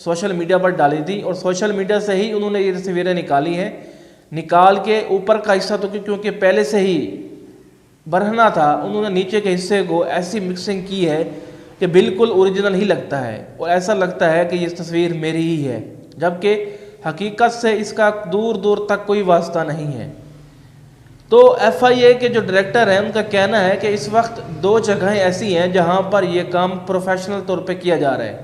Social media پر ڈالی تھی اور سوشل میڈیا سے ہی انہوں نے یہ تصویریں نکالی ہیں. نکال کے اوپر کا حصہ تو کیونکہ پہلے سے ہی برہنا تھا، انہوں نے نیچے کے حصے کو ایسی مکسنگ کی ہے کہ بالکل اوریجنل ہی لگتا ہے اور ایسا لگتا ہے کہ یہ تصویر میری ہی ہے، جبکہ حقیقت سے اس کا دور دور تک کوئی واسطہ نہیں ہے. تو ایف آئی اے کے جو ڈائریکٹر ہیں ان کا کہنا ہے کہ اس وقت 2 جگہیں ایسی ہیں جہاں پر یہ کام پروفیشنل طور پہ کیا جا رہا ہے.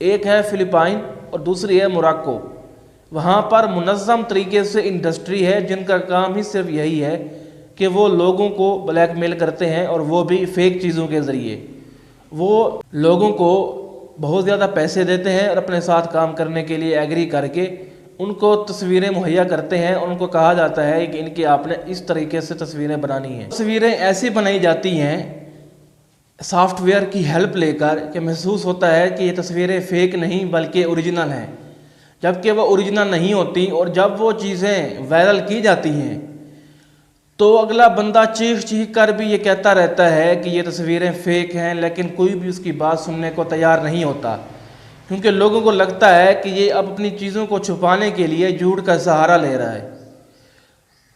ایک ہے فلپائن اور دوسری ہے موراکو. وہاں پر منظم طریقے سے انڈسٹری ہے جن کا کام ہی صرف یہی ہے کہ وہ لوگوں کو بلیک میل کرتے ہیں، اور وہ بھی فیک چیزوں کے ذریعے. وہ لوگوں کو بہت زیادہ پیسے دیتے ہیں اور اپنے ساتھ کام کرنے کے لیے ایگری کر کے ان کو تصویریں مہیا کرتے ہیں، اور ان کو کہا جاتا ہے کہ ان کی آپ نے اس طریقے سے تصویریں بنانی ہیں. تصویریں ایسی بنائی جاتی ہیں سافٹ ویئر کی ہیلپ لے کر کہ محسوس ہوتا ہے کہ یہ تصویریں فیک نہیں بلکہ اوریجنل ہیں، جبکہ وہ اوریجنل نہیں ہوتی. اور جب وہ چیزیں وائرل کی جاتی ہیں تو اگلا بندہ چیخ کر بھی یہ کہتا رہتا ہے کہ یہ تصویریں فیک ہیں، لیکن کوئی بھی اس کی بات سننے کو تیار نہیں ہوتا، کیونکہ لوگوں کو لگتا ہے کہ یہ اب اپنی چیزوں کو چھپانے کے لیے جھوٹ کا سہارا لے رہا ہے.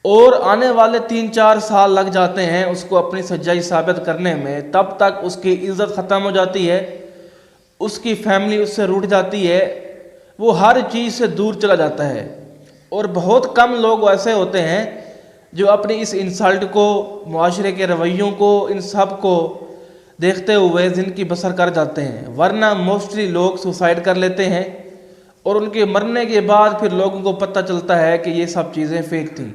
اور آنے والے 3-4 سال لگ جاتے ہیں اس کو اپنی سچائی ثابت کرنے میں. تب تک اس کی عزت ختم ہو جاتی ہے، اس کی فیملی اس سے روٹھ جاتی ہے، وہ ہر چیز سے دور چلا جاتا ہے. اور بہت کم لوگ ایسے ہوتے ہیں جو اپنی اس انسلٹ کو، معاشرے کے رویوں کو، ان سب کو دیکھتے ہوئے زندگی بسر کر جاتے ہیں. ورنہ موسٹلی لوگ سوسائڈ کر لیتے ہیں اور ان کے مرنے کے بعد پھر لوگوں کو پتہ چلتا ہے کہ یہ سب چیزیں فیک تھیں.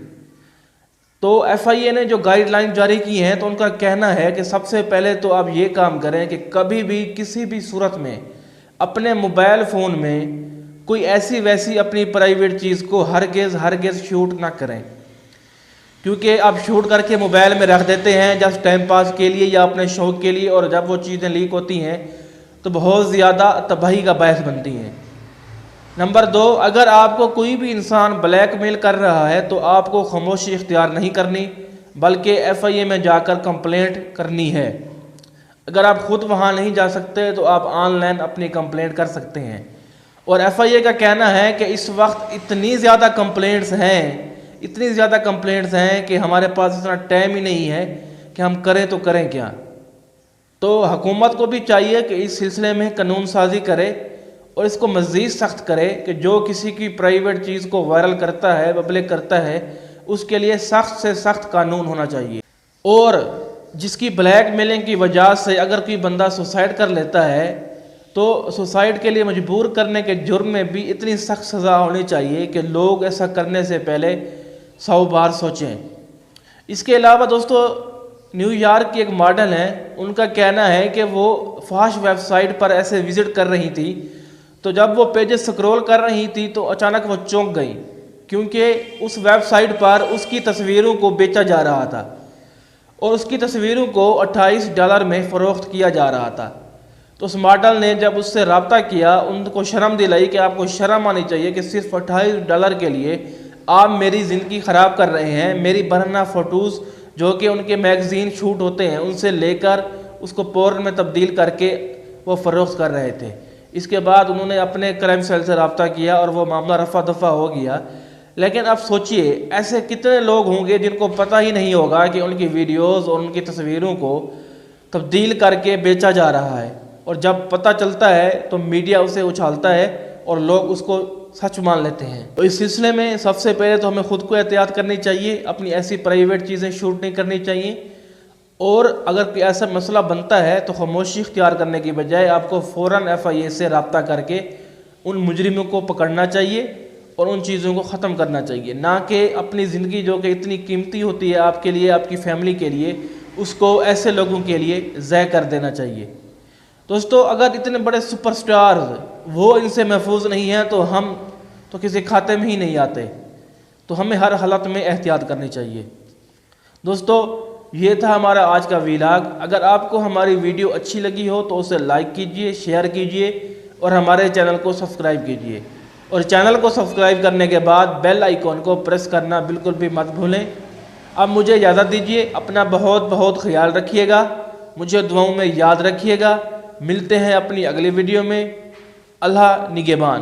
تو ایف آئی اے نے جو گائیڈ لائن جاری کی ہیں تو ان کا کہنا ہے کہ سب سے پہلے تو آپ یہ کام کریں کہ کبھی بھی کسی بھی صورت میں اپنے موبائل فون میں کوئی ایسی ویسی اپنی پرائیویٹ چیز کو ہرگز شوٹ نہ کریں، کیونکہ آپ شوٹ کر کے موبائل میں رکھ دیتے ہیں جسٹ ٹائم پاس کے لیے یا اپنے شوق کے لیے، اور جب وہ چیزیں لیک ہوتی ہیں تو بہت زیادہ تباہی کا باعث بنتی ہیں. نمبر 2، اگر آپ کو کوئی بھی انسان بلیک میل کر رہا ہے تو آپ کو خاموشی اختیار نہیں کرنی بلکہ ایف آئی اے میں جا کر کمپلینٹ کرنی ہے. اگر آپ خود وہاں نہیں جا سکتے تو آپ آن لائن اپنی کمپلینٹ کر سکتے ہیں. اور ایف آئی اے کا کہنا ہے کہ اس وقت اتنی زیادہ کمپلینٹس ہیں کہ ہمارے پاس اتنا ٹائم ہی نہیں ہے کہ ہم کریں تو کریں کیا. تو حکومت کو بھی چاہیے کہ اس سلسلے میں قانون سازی کرے اور اس کو مزید سخت کرے کہ جو کسی کی پرائیویٹ چیز کو وائرل کرتا ہے، پبلک کرتا ہے، اس کے لیے سخت سے سخت قانون ہونا چاہیے. اور جس کی بلیک میلنگ کی وجہ سے اگر کوئی بندہ سوسائڈ کر لیتا ہے تو سوسائڈ کے لیے مجبور کرنے کے جرم میں بھی اتنی سخت سزا ہونی چاہیے کہ لوگ ایسا کرنے سے پہلے 100 بار سوچیں. اس کے علاوہ دوستو، نیو یارک کی ایک ماڈل ہیں، ان کا کہنا ہے کہ وہ فحش ویب سائٹ پر ایسے وزٹ کر رہی تھی تو جب وہ پیجز سکرول کر رہی تھی تو اچانک وہ چونک گئی، کیونکہ اس ویب سائٹ پر اس کی تصویروں کو بیچا جا رہا تھا اور اس کی تصویروں کو $28 میں فروخت کیا جا رہا تھا. تو اس ماڈل نے جب اس سے رابطہ کیا، ان کو شرم دلائی کہ آپ کو شرم آنی چاہیے کہ صرف $28 کے لیے آپ میری زندگی خراب کر رہے ہیں. میری برہنہ فوٹوز جو کہ ان کے میگزین شوٹ ہوتے ہیں ان سے لے کر اس کو پورن میں تبدیل کر کے وہ فروخت کر رہے تھے. اس کے بعد انہوں نے اپنے کرائم سیل سے رابطہ کیا اور وہ معاملہ رفع دفع ہو گیا. لیکن اب سوچئے ایسے کتنے لوگ ہوں گے جن کو پتہ ہی نہیں ہوگا کہ ان کی ویڈیوز اور ان کی تصویروں کو تبدیل کر کے بیچا جا رہا ہے، اور جب پتہ چلتا ہے تو میڈیا اسے اچھالتا ہے اور لوگ اس کو سچ مان لیتے ہیں. تو اس سلسلے میں سب سے پہلے تو ہمیں خود کو احتیاط کرنی چاہیے، اپنی ایسی پرائیویٹ چیزیں شوٹ نہیں کرنی چاہیے، اور اگر کوئی ایسا مسئلہ بنتا ہے تو خاموشی اختیار کرنے کی بجائے آپ کو فوراً ایف آئی اے سے رابطہ کر کے ان مجرموں کو پکڑنا چاہیے اور ان چیزوں کو ختم کرنا چاہیے، نہ کہ اپنی زندگی جو کہ اتنی قیمتی ہوتی ہے آپ کے لیے، آپ کی فیملی کے لیے، اس کو ایسے لوگوں کے لیے ضائع کر دینا چاہیے. دوستو، اگر اتنے بڑے سپر سٹارز وہ ان سے محفوظ نہیں ہیں تو ہم تو کسی کھاتے میں ہی نہیں آتے. تو ہمیں ہر حالت میں احتیاط کرنی چاہیے. دوستو، یہ تھا ہمارا آج کا ویلاگ. اگر آپ کو ہماری ویڈیو اچھی لگی ہو تو اسے لائک کیجئے، شیئر کیجئے اور ہمارے چینل کو سبسکرائب کیجئے. اور چینل کو سبسکرائب کرنے کے بعد بیل آئیکن کو پریس کرنا بالکل بھی مت بھولیں. اب مجھے اجازت دیجئے. اپنا بہت بہت خیال رکھیے گا، مجھے دعاؤں میں یاد رکھیے گا. ملتے ہیں اپنی اگلی ویڈیو میں. اللہ نگہبان.